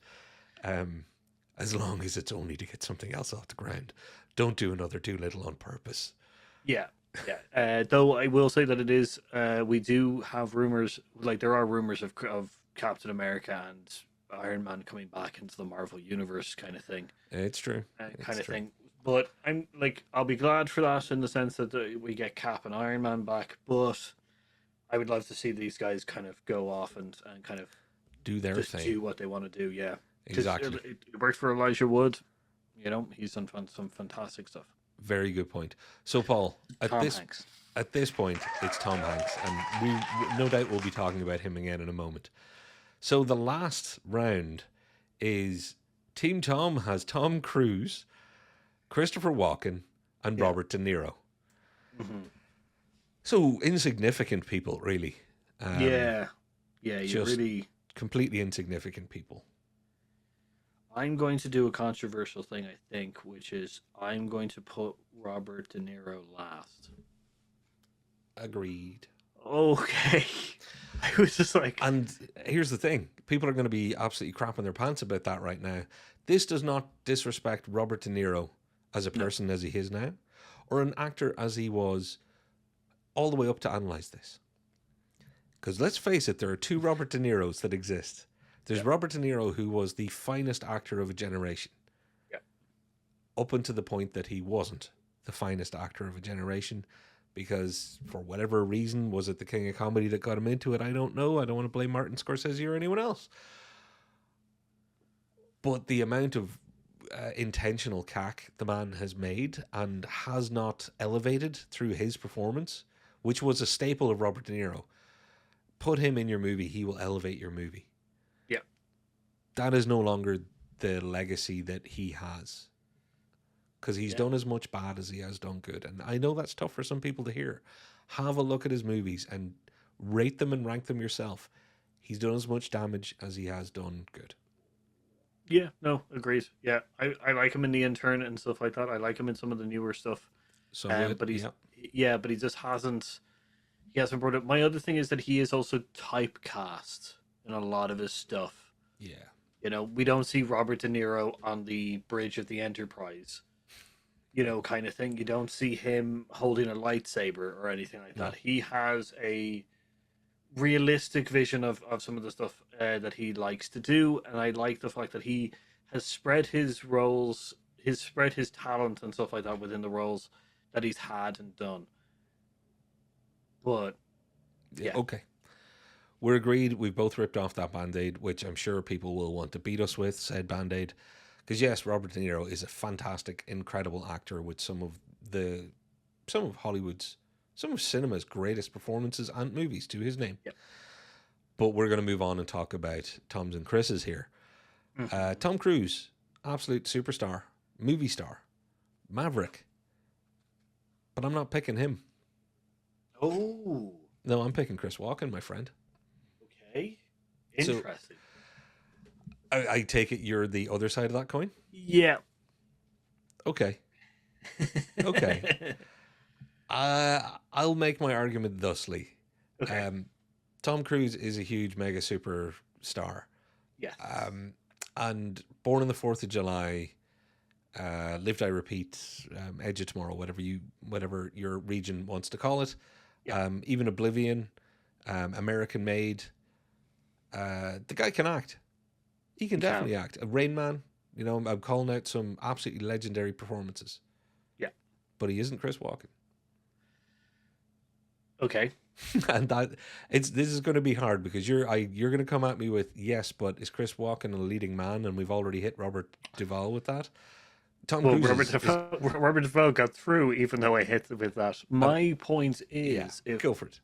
Speaker 1: As long as it's only to get something else off the ground. Don't do another Doolittle on purpose.
Speaker 2: Yeah. Yeah. Though I will say that it is, we do have rumors, like there are rumors of Captain America and Iron Man coming back into the Marvel Universe, kind of thing.
Speaker 1: It's true.
Speaker 2: Thing. But I'm like, I'll be glad for that in the sense that we get Cap and Iron Man back. But I would love to see these guys kind of go off and kind of
Speaker 1: do their thing,
Speaker 2: do what they want to do. Yeah,
Speaker 1: exactly.
Speaker 2: It worked for Elijah Wood. He's done some fantastic stuff.
Speaker 1: Very good point. So, Paul, at
Speaker 2: Tom
Speaker 1: this
Speaker 2: Hanks.
Speaker 1: At this point, it's Tom Hanks, and we no doubt we'll be talking about him again in a moment. So the last round is Team Tom has Tom Cruise, Christopher Walken, and Robert De Niro.
Speaker 2: Mm-hmm.
Speaker 1: So insignificant people, really.
Speaker 2: You
Speaker 1: just
Speaker 2: really
Speaker 1: completely insignificant people.
Speaker 2: I'm going to do a controversial thing, I think, which is I'm going to put Robert De Niro last.
Speaker 1: Agreed.
Speaker 2: Okay. I was just like...
Speaker 1: And here's the thing. People are going to be absolutely crapping their pants about that right now. This does not disrespect Robert De Niro as a person as he is now, or an actor as he was all the way up to analyze this. Because let's face it, there are two Robert De Niros that exist. There's Robert De Niro, who was the finest actor of a generation.
Speaker 2: Yeah.
Speaker 1: Up until the point that he wasn't the finest actor of a generation, because for whatever reason, was it the King of Comedy that got him into it? I don't know. I don't want to blame Martin Scorsese or anyone else. But the amount of intentional cack the man has made and has not elevated through his performance, which was a staple of Robert De Niro. Put him in your movie, he will elevate your movie.
Speaker 2: Yeah.
Speaker 1: That is no longer the legacy that he has. Because he's done as much bad as he has done good. And I know that's tough for some people to hear. Have a look at his movies and rate them and rank them yourself. He's done as much damage as he has done good.
Speaker 2: Yeah, no, agreed. Yeah, I like him in the intern and stuff like that. I like him in some of the newer stuff.
Speaker 1: So good.
Speaker 2: But he's
Speaker 1: Yeah.
Speaker 2: yeah, but he just hasn't brought it. My other thing is that he is also typecast in a lot of his stuff.
Speaker 1: Yeah.
Speaker 2: You know, we don't see Robert De Niro on the bridge of the Enterprise, you know, kind of thing. You don't see him holding a lightsaber or anything like that.
Speaker 1: No.
Speaker 2: He has a realistic vision of some of the stuff that he likes to do, and I like the fact that he has spread his roles, spread his talent and stuff like that within the roles that he's had and done. But yeah,
Speaker 1: Okay. We're agreed. We've both ripped off that Band-Aid, which I'm sure people will want to beat us with, said Band-Aid. Because yes, Robert De Niro is a fantastic, incredible actor with some of Hollywood's, some of cinema's greatest performances and movies to his name.
Speaker 2: Yep.
Speaker 1: But we're going to move on and talk about Tom's and Chris's here. Tom Cruise, absolute superstar, movie star, maverick. But I'm not picking him.
Speaker 2: Oh,
Speaker 1: No, I'm picking Chris Walken, my friend.
Speaker 2: okay,
Speaker 1: So-
Speaker 2: interesting.
Speaker 1: I take it you're the other side of that coin?
Speaker 2: Yeah.
Speaker 1: Okay. Okay. I'll make my argument thusly.
Speaker 2: Okay.
Speaker 1: Tom Cruise is a huge mega superstar.
Speaker 2: Yes.
Speaker 1: And born on the 4th of July, lived I repeat, Edge of Tomorrow, whatever your region wants to call it.
Speaker 2: Yeah.
Speaker 1: Even Oblivion, American Made. The guy can act. He can definitely act. Rain Man, you know, I'm calling out some absolutely legendary performances.
Speaker 2: Yeah.
Speaker 1: But he isn't Chris Walken.
Speaker 2: Okay.
Speaker 1: And this is going to be hard because you're going to come at me with yes, but is Chris Walken a leading man? And we've already hit Robert Duval with that. Tom
Speaker 2: Well,
Speaker 1: Cruise
Speaker 2: Robert Defoe got through, even though I hit with that. My point is,
Speaker 1: go for it.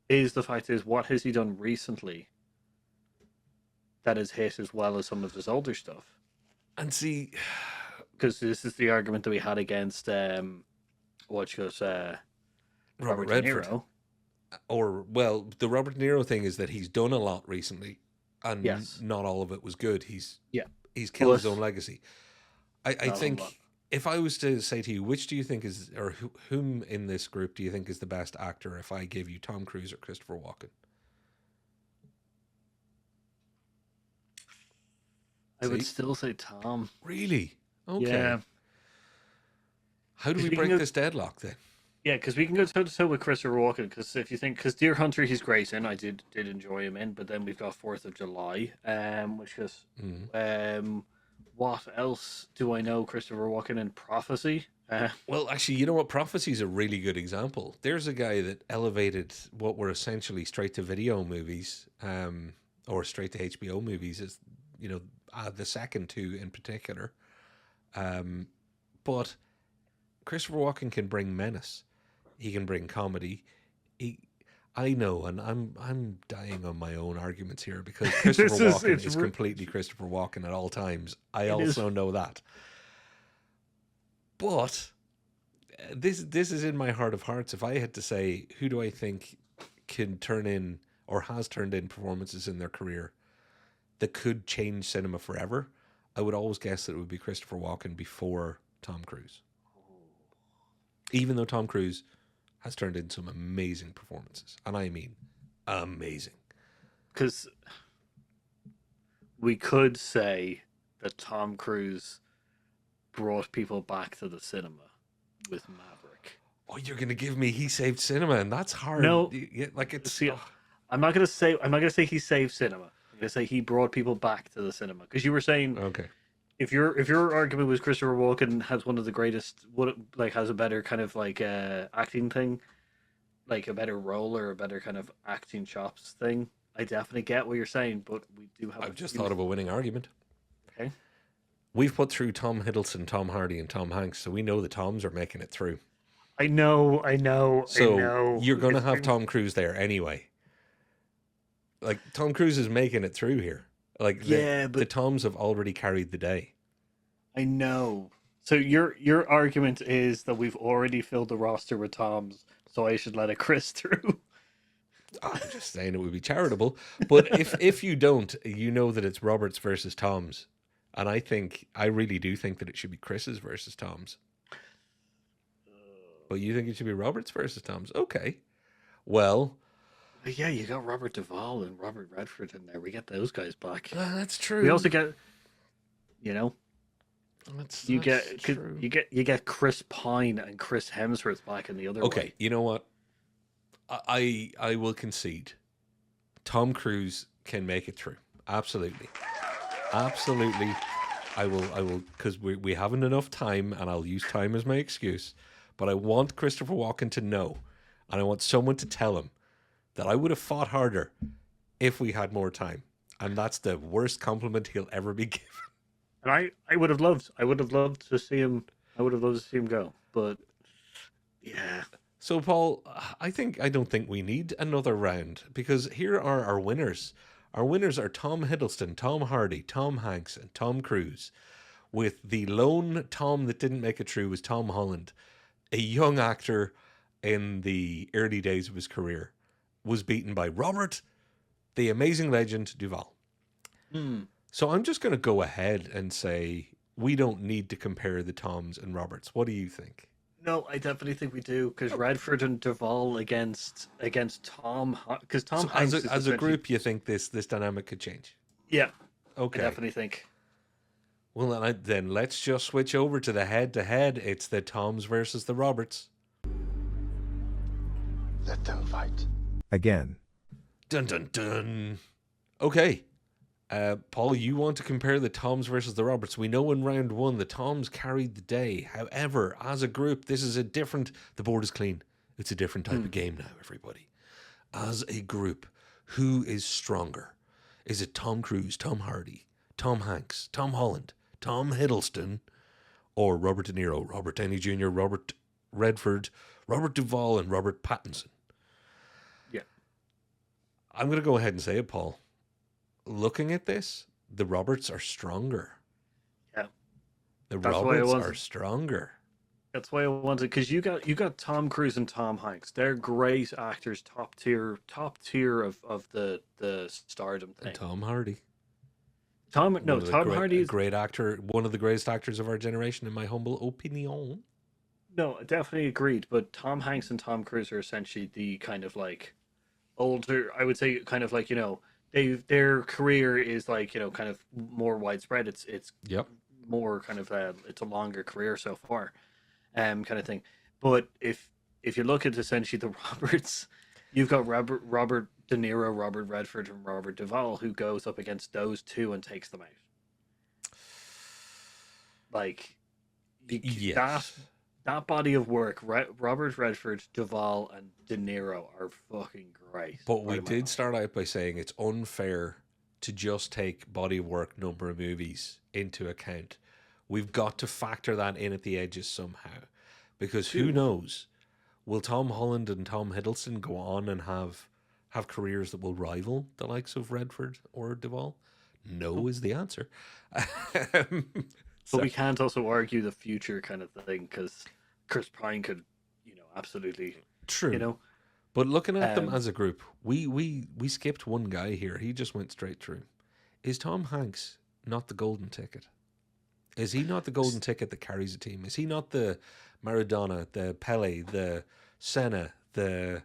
Speaker 2: Is the fact is, what has he done recently that has hit as well as some of his older stuff?
Speaker 1: And see,
Speaker 2: Because this is the argument that we had against Robert De
Speaker 1: Redford.
Speaker 2: Niro.
Speaker 1: Or well, the Robert De Niro thing is that he's done a lot recently, and
Speaker 2: Yes.
Speaker 1: not all of it was good. He's killed
Speaker 2: Plus-
Speaker 1: his own legacy. I
Speaker 2: Not a
Speaker 1: think
Speaker 2: lot.
Speaker 1: if I was to say to you, which do you think is, or whom in this group do you think is the best actor? If I gave you Tom Cruise or Christopher Walken,
Speaker 2: I would
Speaker 1: See?
Speaker 2: still say Tom.
Speaker 1: really? Okay.
Speaker 2: Yeah.
Speaker 1: How do we
Speaker 2: Because we
Speaker 1: break
Speaker 2: can go-
Speaker 1: this deadlock then?
Speaker 2: Yeah, because we can go toe to toe with Christopher Walken. Because if you think, because Deer Hunter, he's great in. I did enjoy him in. But then we've got 4th of July, which is what else do I know? Christopher Walken in Prophecy.
Speaker 1: Well, actually, you know what? Prophecy is a really good example. There's a guy that elevated what were essentially straight-to-video movies, or straight-to-HBO movies, as you know, the second two in particular. But Christopher Walken can bring menace. He can bring comedy. I know, and I'm dying on my own arguments here because Christopher Walken is completely Christopher Walken at all times. I also know that. But this is in my heart of hearts. If I had to say, who do I think can turn in or has turned in performances in their career that could change cinema forever, I would always guess that it would be Christopher Walken before Tom Cruise. Even though Tom Cruise has turned in some amazing performances, and I mean amazing.
Speaker 2: Because we could say that Tom Cruise brought people back to the cinema with Maverick.
Speaker 1: Oh, you're gonna give me he saved cinema, and that's hard.
Speaker 2: No.
Speaker 1: Like it's.
Speaker 2: See, I'm not gonna say he saved cinema. I'm gonna say he brought people back to the cinema. Because you were saying
Speaker 1: Okay.
Speaker 2: if your argument was Christopher Walken has one of the greatest, has a better kind of acting thing, like a better role or a better kind of acting chops thing. I definitely get what you're saying, but we do have.
Speaker 1: I've just thought of a winning argument.
Speaker 2: Okay.
Speaker 1: We've put through Tom Hiddleston, Tom Hardy, and Tom Hanks, so we know the Toms are making it through.
Speaker 2: I know.
Speaker 1: So you're going to have Tom Cruise there anyway. Like, Tom Cruise is making it through here. Like, the Toms have already carried the day.
Speaker 2: I know. So your argument is that we've already filled the roster with Toms, so I should let a Chris through.
Speaker 1: I'm just saying it would be charitable. But if you don't, you know that it's Roberts versus Toms. And I really do think that it should be Chris's versus Toms. But you think it should be Roberts versus Toms? Okay. Well,
Speaker 2: Yeah, you got Robert Duval and Robert Redford in there. We get those guys back.
Speaker 1: that's true.
Speaker 2: We also get, you know,
Speaker 1: that's
Speaker 2: you
Speaker 1: true.
Speaker 2: you get Chris Pine and Chris Hemsworth back in the other
Speaker 1: Okay,
Speaker 2: way.
Speaker 1: you know what? I will concede. Tom Cruise can make it through. Absolutely. Absolutely. I will because we haven't enough time and I'll use time as my excuse. But I want Christopher Walken to know, and I want someone to tell him that I would have fought harder if we had more time. And that's the worst compliment he'll ever be given.
Speaker 2: And I would have loved to see him. I would have loved to see him go. But yeah,
Speaker 1: So, Paul, I don't think we need another round because here are our winners. Our winners are Tom Hiddleston, Tom Hardy, Tom Hanks, and Tom Cruise. With the lone Tom that didn't make it through was Tom Holland, a young actor in the early days of his career, was beaten by Robert, the amazing legend Duval. So I'm just going to go ahead and say we don't need to compare the Toms and Roberts. What do you think?
Speaker 2: no, I definitely think we do because Redford and Duval against Tom because Tom
Speaker 1: So
Speaker 2: Hanks is
Speaker 1: as a
Speaker 2: essentially-
Speaker 1: group, you think this dynamic could change?
Speaker 2: Yeah,
Speaker 1: Okay.
Speaker 2: I definitely think.
Speaker 1: Well, then let's just switch over to the head-to-head. It's the Toms versus the Roberts.
Speaker 3: Let them fight.
Speaker 4: Again.
Speaker 1: Dun dun dun. Okay. Paul, you want to compare the Toms versus the Roberts. We know in round one the Toms carried the day. However, as a group, this is the board is clean. It's a different type of game now, everybody. As a group, who is stronger? Is it Tom Cruise, Tom Hardy, Tom Hanks, Tom Holland, Tom Hiddleston, or Robert DeNiro, Robert Downy Jr., Robert Redford, Robert Duval, and Robert Pattinson?
Speaker 2: Yeah,
Speaker 1: I'm going to go ahead and say it, Paul. Looking at this, the Roberts are stronger.
Speaker 2: yeah.
Speaker 1: The
Speaker 2: That's why I
Speaker 1: Roberts
Speaker 2: was-
Speaker 1: are stronger.
Speaker 2: That's why I wanted because you got Tom Cruise and Tom Hanks. They're great actors, top tier of the stardom thing.
Speaker 1: And Tom Hardy.
Speaker 2: Tom
Speaker 1: One of the
Speaker 2: Hardy is
Speaker 1: great actor, one of the greatest actors of our generation, in my humble opinion.
Speaker 2: no, definitely agreed. But Tom Hanks and Tom Cruise are essentially the kind of like older. I would say kind of like their career is like kind of more widespread. It's
Speaker 1: Yep.
Speaker 2: more kind of it's a longer career so far, kind of thing. But if you look at essentially the Roberts, you've got Robert De Niro, Robert Redford, and Robert Duval, who goes up against those two and takes them out. Like
Speaker 1: Yes.
Speaker 2: that body of work, Robert Redford, Duval, and De Niro are fucking great.
Speaker 1: But we
Speaker 2: Right in my
Speaker 1: did
Speaker 2: mind.
Speaker 1: start out by saying it's unfair to just take body of work, number of movies into account. We've got to factor that in at the edges somehow. Because who knows? Will Tom Holland and Tom Hiddleston go on and have careers that will rival the likes of Redford or Duval? No is the answer.
Speaker 2: But we can't also argue the future kind of thing because Chris Pine could, absolutely,
Speaker 1: True. But looking at them
Speaker 2: Um,
Speaker 1: as a group, we skipped one guy here. He just went straight through. Is Tom Hanks not the golden ticket? Is he not the golden ticket that carries a team? Is he not the Maradona, the Pele, the Senna, the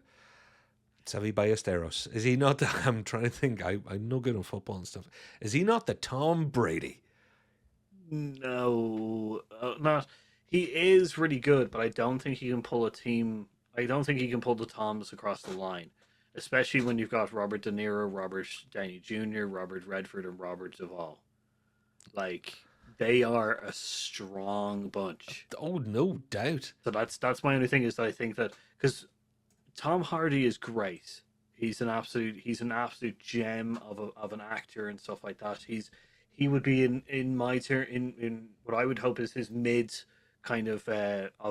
Speaker 1: Xavi Ballesteros? Is he not the... I'm trying to think. I'm no good on football and stuff. Is he not the Tom Brady?
Speaker 2: No, not. He is really good, but I don't think he can pull a team. I don't think he can pull the Toms across the line, especially when you've got Robert De Niro, Robert Downey Jr., Robert Redford, and Robert Duvall. Like they are a strong bunch.
Speaker 1: Oh, no doubt.
Speaker 2: So that's my only thing is that I think that because Tom Hardy is great. He's an absolute gem of an actor and stuff like that. He would be in my turn in what I would hope is his mid kind of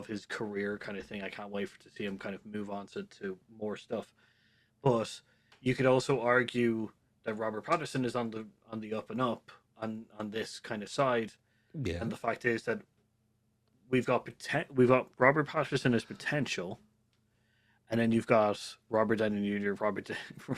Speaker 2: his career kind of thing. I can't wait to see him kind of move on to more stuff. But you could also argue that Robert Pattinson is on the up and up on this kind of side.
Speaker 1: Yeah.
Speaker 2: And the fact is that we've got Robert Pattinson as potential, and then you've got Robert Downey Jr.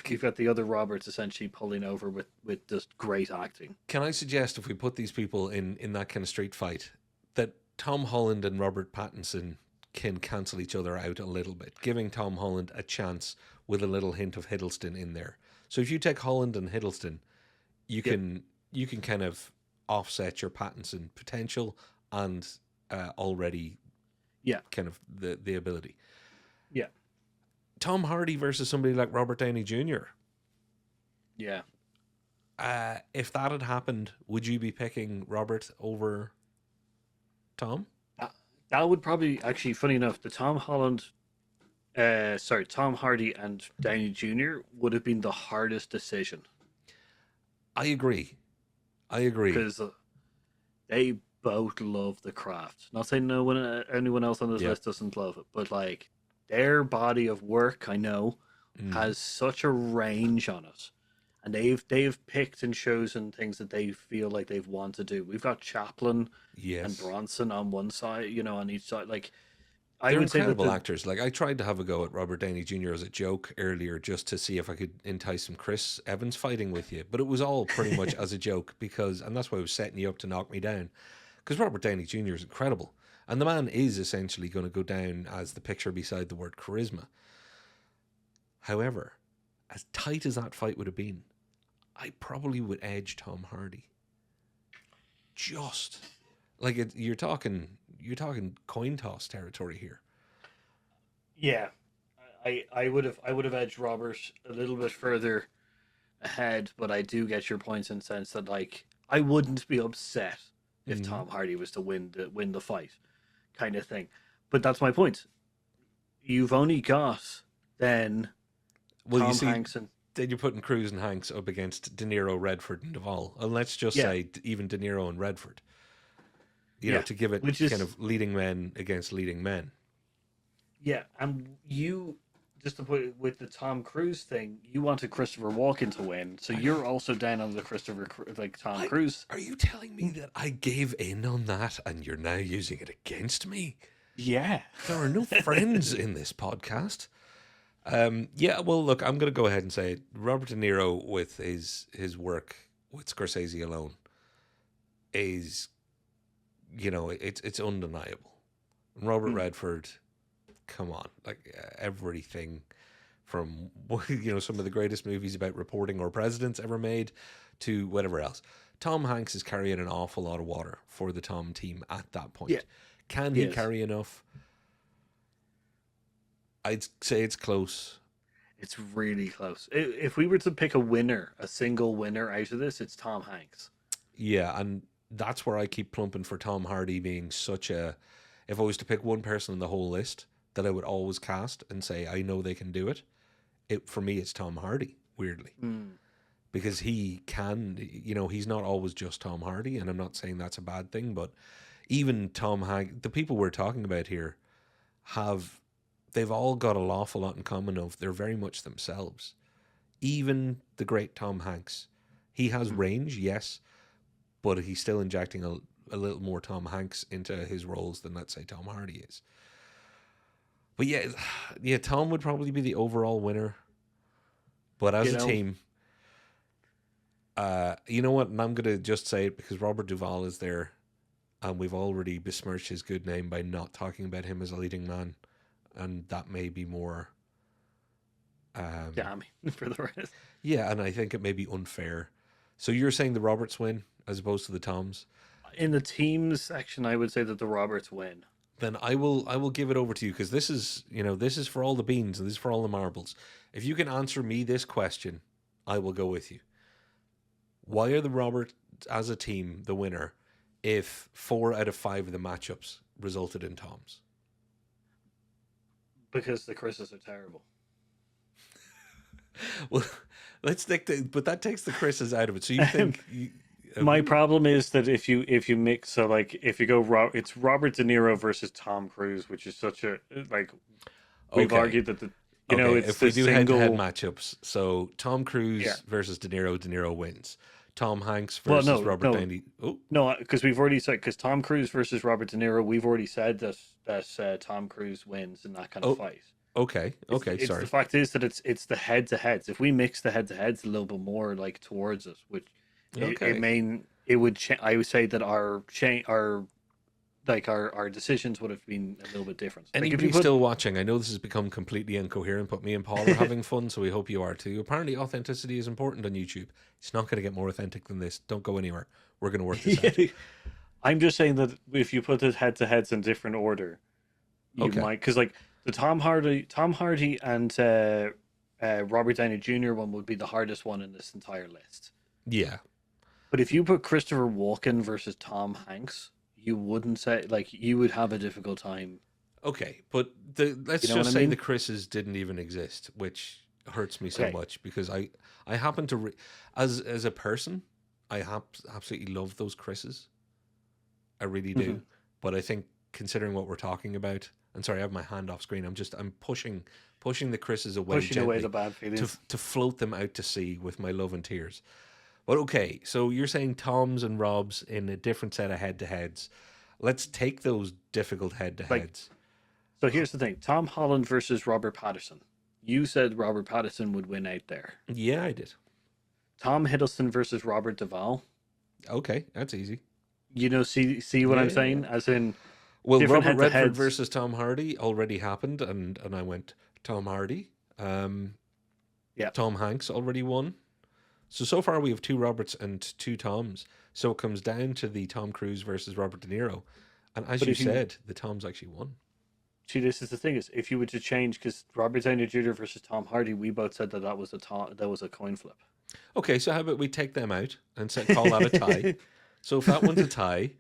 Speaker 2: You've got the other Roberts essentially pulling over with just great acting.
Speaker 1: Can I suggest if we put these people in that kind of street fight, that Tom Holland and Robert Pattinson can cancel each other out a little bit, giving Tom Holland a chance with a little hint of Hiddleston in there. So if you take Holland and Hiddleston, you can kind of offset your Pattinson potential and already kind of the ability.
Speaker 2: Yeah.
Speaker 1: Tom Hardy versus somebody like Robert Downey Jr.
Speaker 2: Yeah.
Speaker 1: If that had happened, would you be picking Robert over Tom?
Speaker 2: That would probably actually, funny enough, the Tom Hardy and Downey Jr. would have been the hardest decision.
Speaker 1: I agree.
Speaker 2: Because they both love the craft. Not saying anyone else on this list doesn't love it, but like their body of work, I know, has such a range on it. And they've picked and chosen things that they feel like they've wanted to do. We've got Chaplin and Bronson on one side, on each side. Like
Speaker 1: they're incredible actors. Like I tried to have a go at Robert Downey Jr. as a joke earlier, just to see if I could entice some Chris Evans fighting with you, but it was all pretty much as a joke and that's why I was setting you up to knock me down. Because Robert Downey Jr. is incredible, and the man is essentially going to go down as the picture beside the word charisma. However, as tight as that fight would have been, I probably would edge Tom Hardy. Just like you're talking coin toss territory here.
Speaker 2: Yeah, I would have edged Robert a little bit further ahead, but I do get your points in the sense that like I wouldn't be upset if Tom Hardy was to win the fight, kind of thing. But that's my point. You've only got then Tom Hanks and.
Speaker 1: Then you're putting Cruise and Hanks up against DeNiro, Redford, and Duval. And let's just say even DeNiro and Redford. You know, to give it kind of leading men against leading men.
Speaker 2: Yeah, and you, just to put it with the Tom Cruise thing, you wanted Christopher Walken to win, so you're also down on the Tom Cruise.
Speaker 1: Are you telling me that I gave in on that and you're now using it against me?
Speaker 2: Yeah.
Speaker 1: There are no friends in this podcast. Well, look, I'm going to go ahead and say it. Robert De Niro with his work with Scorsese alone is, it's undeniable. And Robert Redford, come on, like everything from, some of the greatest movies about reporting or presidents ever made to whatever else. Tom Hanks is carrying an awful lot of water for the Tom team at that point. Yeah. Can he carry enough? I'd say it's close.
Speaker 2: It's really close. If we were to pick a single winner out of this, it's Tom Hanks.
Speaker 1: Yeah, and that's where I keep plumping for Tom Hardy being if I was to pick one person on the whole list that I would always cast and say, I know they can do it, for me, it's Tom Hardy, weirdly. Because he can, he's not always just Tom Hardy, and I'm not saying that's a bad thing, but even Tom Hanks, the people we're talking about here they've all got an awful lot in common of they're very much themselves. Even the great Tom Hanks, he has range, yes, but he's still injecting a little more Tom Hanks into his roles than, let's say, Tom Hardy is. But yeah, Tom would probably be the overall winner. But as a team, you know what? And I'm going to just say it because Robert Duval is there, and we've already besmirched his good name by not talking about him as a leading man. And that may be more
Speaker 2: damning for the rest.
Speaker 1: Yeah, and I think it may be unfair. So you're saying the Roberts win as opposed to the Toms?
Speaker 2: In the teams section, I would say that the Roberts win.
Speaker 1: Then I will give it over to you because this is for all the beans and this is for all the marbles. If you can answer me this question, I will go with you. Why are the Roberts as a team the winner if 4 out of 5 of the matchups resulted in Toms?
Speaker 2: Because the Chrissses are terrible.
Speaker 1: Well, but that takes the Chrissses out of it. So you think
Speaker 2: my problem is that if you mix, so like if you go it's Robert De Niro versus Tom Cruise, which is such a we've argued that it's
Speaker 1: if we do head-to-head matchups, so Tom Cruise versus De Niro wins. Tom Hanks versus Robert Downey.
Speaker 2: No, because we've already said Tom Cruise versus Robert De Niro. We've already said that Tom Cruise wins in that kind of fight.
Speaker 1: Okay. Okay.
Speaker 2: It's
Speaker 1: Sorry.
Speaker 2: the fact is that it's the head to heads. If we mix the head to heads a little bit more like towards us, which
Speaker 1: Okay.
Speaker 2: it would I would say that our like our decisions would have been a little bit different. Like if you
Speaker 1: Anybody
Speaker 2: put
Speaker 1: still watching? I know this has become completely incoherent, but me and Paul are having fun, so we hope you are too. Apparently, authenticity is important on YouTube. It's not going to get more authentic than this. Don't go anywhere. We're going to work this out.
Speaker 2: I'm just saying that if you put it head to heads in different order, you
Speaker 1: Okay.
Speaker 2: might because like the Tom Hardy and Robert Downey Jr. one would be the hardest one in this entire list.
Speaker 1: Yeah.
Speaker 2: But if you put Christopher Walken versus Tom Hanks, you wouldn't say like you would have a difficult time.
Speaker 1: Okay. But let's
Speaker 2: You know what
Speaker 1: just
Speaker 2: I
Speaker 1: say
Speaker 2: mean?
Speaker 1: the Chris's didn't even exist, which hurts me so
Speaker 2: Okay.
Speaker 1: much because I happen to as a person, I absolutely love those Chris's. I really do.
Speaker 2: Mm-hmm.
Speaker 1: But I think considering what we're talking about, and sorry, I have my hand off screen. I'm pushing the Chris's away
Speaker 2: Pushing away
Speaker 1: gently
Speaker 2: the bad feelings.
Speaker 1: to float them out to sea with my love and tears. But okay, so you're saying Tom's and Rob's in a different set of head to heads. Let's take those difficult head to
Speaker 2: Like
Speaker 1: heads.
Speaker 2: so, here's the thing: Tom Holland versus Robert Pattinson. You said Robert Pattinson would win out there.
Speaker 1: Yeah, I did.
Speaker 2: Tom Hiddleston versus Robert Duval.
Speaker 1: Okay, that's easy.
Speaker 2: You know, see what
Speaker 1: Yeah,
Speaker 2: I'm
Speaker 1: yeah, yeah.
Speaker 2: saying? As in
Speaker 1: Well,
Speaker 2: different
Speaker 1: Robert Redford
Speaker 2: head-to-heads.
Speaker 1: versus Tom Hardy already happened, and I went Tom Hardy.
Speaker 2: Yeah,
Speaker 1: Tom Hanks already won. So far we have two Roberts and two Toms. So it comes down to the Tom Cruise versus Robert De Niro. And as
Speaker 2: but
Speaker 1: you
Speaker 2: if you
Speaker 1: said, the Toms actually won.
Speaker 2: see, this is the thing: is if you were to change, because Robert Downey Jr. versus Tom Hardy, we both said that that was a coin flip.
Speaker 1: Okay, so how about we take them out and call that a tie? So if that one's a tie,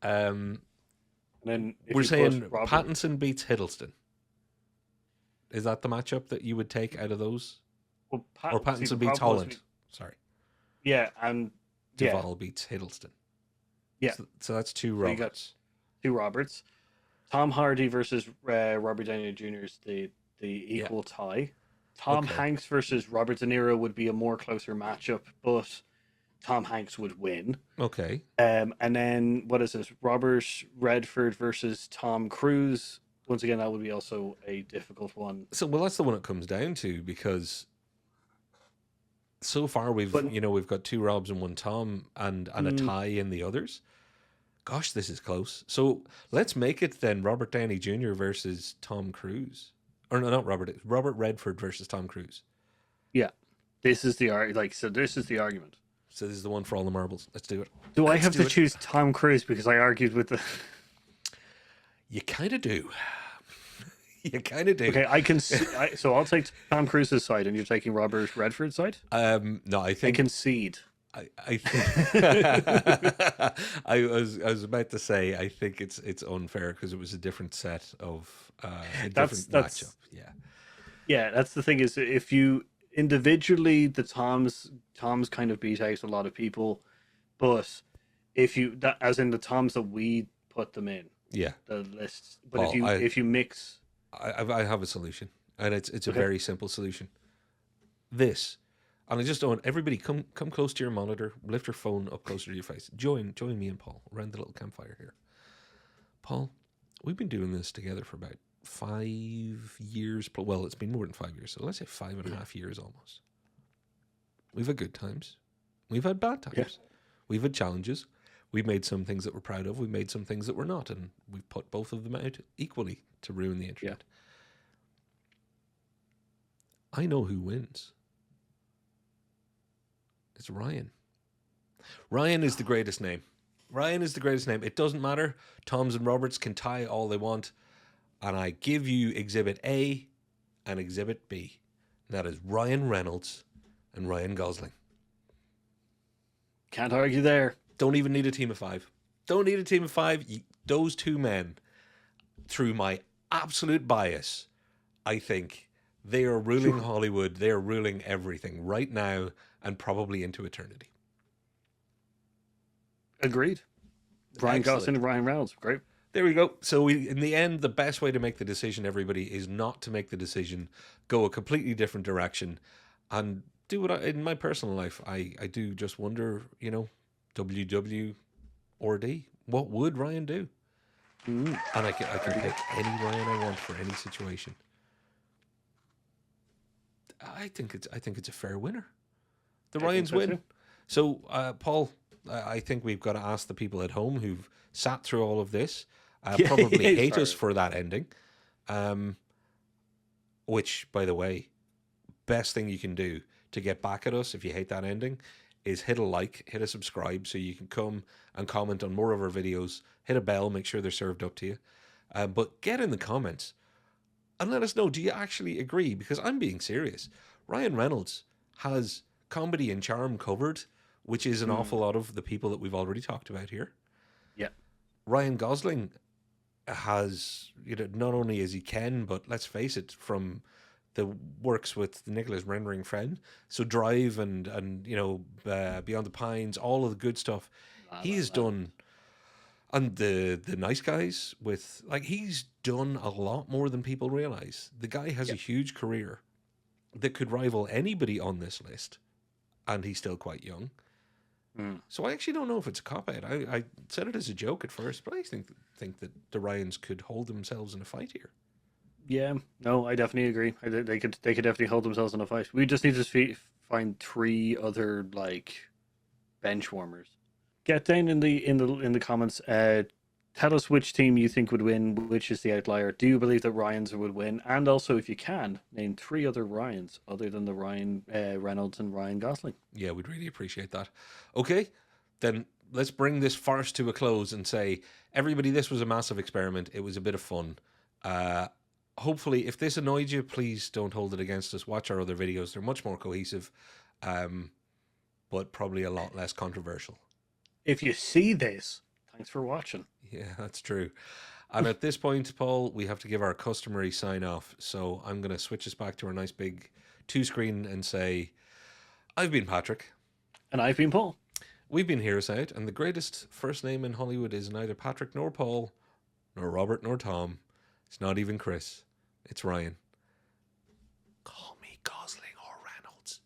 Speaker 2: And then if
Speaker 1: we're
Speaker 2: you
Speaker 1: saying
Speaker 2: put Robert,
Speaker 1: Pattinson beats Hiddleston. Is that the matchup that you would take out of those?
Speaker 2: well,
Speaker 1: Or
Speaker 2: see,
Speaker 1: Pattinson
Speaker 2: the
Speaker 1: beats
Speaker 2: problem was
Speaker 1: Holland? Sorry.
Speaker 2: yeah, and yeah,
Speaker 1: Duval beats Hiddleston.
Speaker 2: yeah,
Speaker 1: So that's two
Speaker 2: So you got
Speaker 1: Roberts.
Speaker 2: two Roberts. Tom Hardy versus Robert Downey Jr. is the
Speaker 1: Yeah.
Speaker 2: equal tie. Tom
Speaker 1: Okay.
Speaker 2: Hanks versus Robert De Niro would be a more closer matchup, but Tom Hanks would win.
Speaker 1: Okay.
Speaker 2: And then what is this? Robert Redford versus Tom Cruise. Once again, that would be also a difficult one.
Speaker 1: So well, that's the one it comes down to because so far we've
Speaker 2: But
Speaker 1: we've got two Robs and one Tom and a
Speaker 2: mm,
Speaker 1: tie in the others. Gosh, this is close. So let's make it then Robert Downey Jr. versus Tom Cruise. Or no, not Robert. It's Robert Redford versus Tom Cruise.
Speaker 2: yeah, this is the so this is the argument.
Speaker 1: So this is the one for all the marbles. Let's do it.
Speaker 2: Do I
Speaker 1: Let's
Speaker 2: have
Speaker 1: do
Speaker 2: to
Speaker 1: it.
Speaker 2: choose Tom Cruise because I argued with the?
Speaker 1: You kind of do. You kind of do.
Speaker 2: Okay, I can. So I'll take Tom Cruise's side, and you're taking Robert Redford's side.
Speaker 1: No, I
Speaker 2: I
Speaker 1: think
Speaker 2: concede.
Speaker 1: I think I was about to say I think it's unfair because it was a different set of a different
Speaker 2: That's
Speaker 1: matchup. Yeah.
Speaker 2: yeah. That's the thing is if you individually the Toms kind of beat out a lot of people, but if you that as in the Toms that we put them in
Speaker 1: Yeah.
Speaker 2: the lists, but
Speaker 1: Well,
Speaker 2: if you mix,
Speaker 1: I have a solution, and it's a
Speaker 2: Okay.
Speaker 1: very simple solution. This, and I just don't want everybody come close to your monitor, lift your phone up closer to your face. Join me and Paul around the little campfire here. Paul, we've been doing this together for about 5 years. Well, it's been more than 5 years, so let's say 5.5 years almost. We've had good times. We've had bad times.
Speaker 2: Yeah.
Speaker 1: We've had challenges. We've made some things that we're proud of. We've made some things that we're not, and we've put both of them out equally to ruin the internet. I know who wins. It's Ryan. Ryan is the greatest name. Ryan is the greatest name. It doesn't matter. Toms and Roberts can tie all they want. And I give you Exhibit A and Exhibit B. And that is Ryan Reynolds and Ryan Gosling.
Speaker 2: can't argue there.
Speaker 1: Don't even need a team of five. Don't need a team of five. Those two men, through my absolute bias, I think they are ruling Hollywood. They are ruling everything right now and probably into eternity.
Speaker 2: Agreed. Ryan
Speaker 1: Excellent.
Speaker 2: Gosling and Ryan Reynolds, great.
Speaker 1: There we go. So in the end, the best way to make the decision, everybody, is not to make the decision, go a completely different direction, and do what in my personal life, I do just wonder, WW or D, what would Ryan do? And I can pick any Ryan I want for any situation. I think it's a fair winner. The
Speaker 2: I think
Speaker 1: Ryans
Speaker 2: so
Speaker 1: win.
Speaker 2: too.
Speaker 1: So, Paul, I think we've got to ask the people at home who've sat through all of this,
Speaker 2: Yeah,
Speaker 1: probably hate us
Speaker 2: sorry.
Speaker 1: for that ending. Which, by the way, best thing you can do to get back at us if you hate that ending is hit a like, hit a subscribe, so you can come and comment on more of our videos. Hit a bell, make sure they're served up to you. But get in the comments and let us know, do you actually agree? Because I'm being serious. Ryan Reynolds has comedy and charm covered, which is an awful lot of the people that we've already talked about here.
Speaker 2: Yeah.
Speaker 1: Ryan Gosling has, not only is he Ken, but let's face it, from the works with Nicholas Rendering Friend, so Drive and Beyond the Pines, all of the good stuff he has done. And the Nice Guys with, he's done a lot more than people realize. The guy has a huge career that could rival anybody on this list, and he's still quite young. So I actually don't know if it's a cop-out. I said it as a joke at first, but I think that the Ryans could hold themselves in a fight here.
Speaker 2: Yeah, no, I definitely agree. They could definitely hold themselves in a fight. We just need to find 3 other bench warmers. Get down in the comments. Tell us which team you think would win, which is the outlier. Do you believe that Ryans would win? And also, if you can, name 3 other Ryans other than the Ryan Reynolds and Ryan Gosling.
Speaker 1: Yeah, we'd really appreciate that. Okay, then let's bring this farce to a close and say, everybody, this was a massive experiment. It was a bit of fun. Hopefully, if this annoyed you, please don't hold it against us. Watch our other videos. They're much more cohesive, but probably a lot less controversial.
Speaker 2: If you see this, thanks for watching.
Speaker 1: Yeah, that's true. And at this point, Paul, we have to give our customary sign off. So I'm going to switch us back to our nice big 2-screen and say, I've been Patrick.
Speaker 2: And I've been Paul.
Speaker 1: We've been Heroes Out, and the greatest first name in Hollywood is neither Patrick nor Paul, nor Robert nor Tom. It's not even Chris. It's Ryan. Call me Gosling or Reynolds.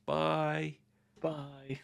Speaker 1: Bye.
Speaker 2: Bye.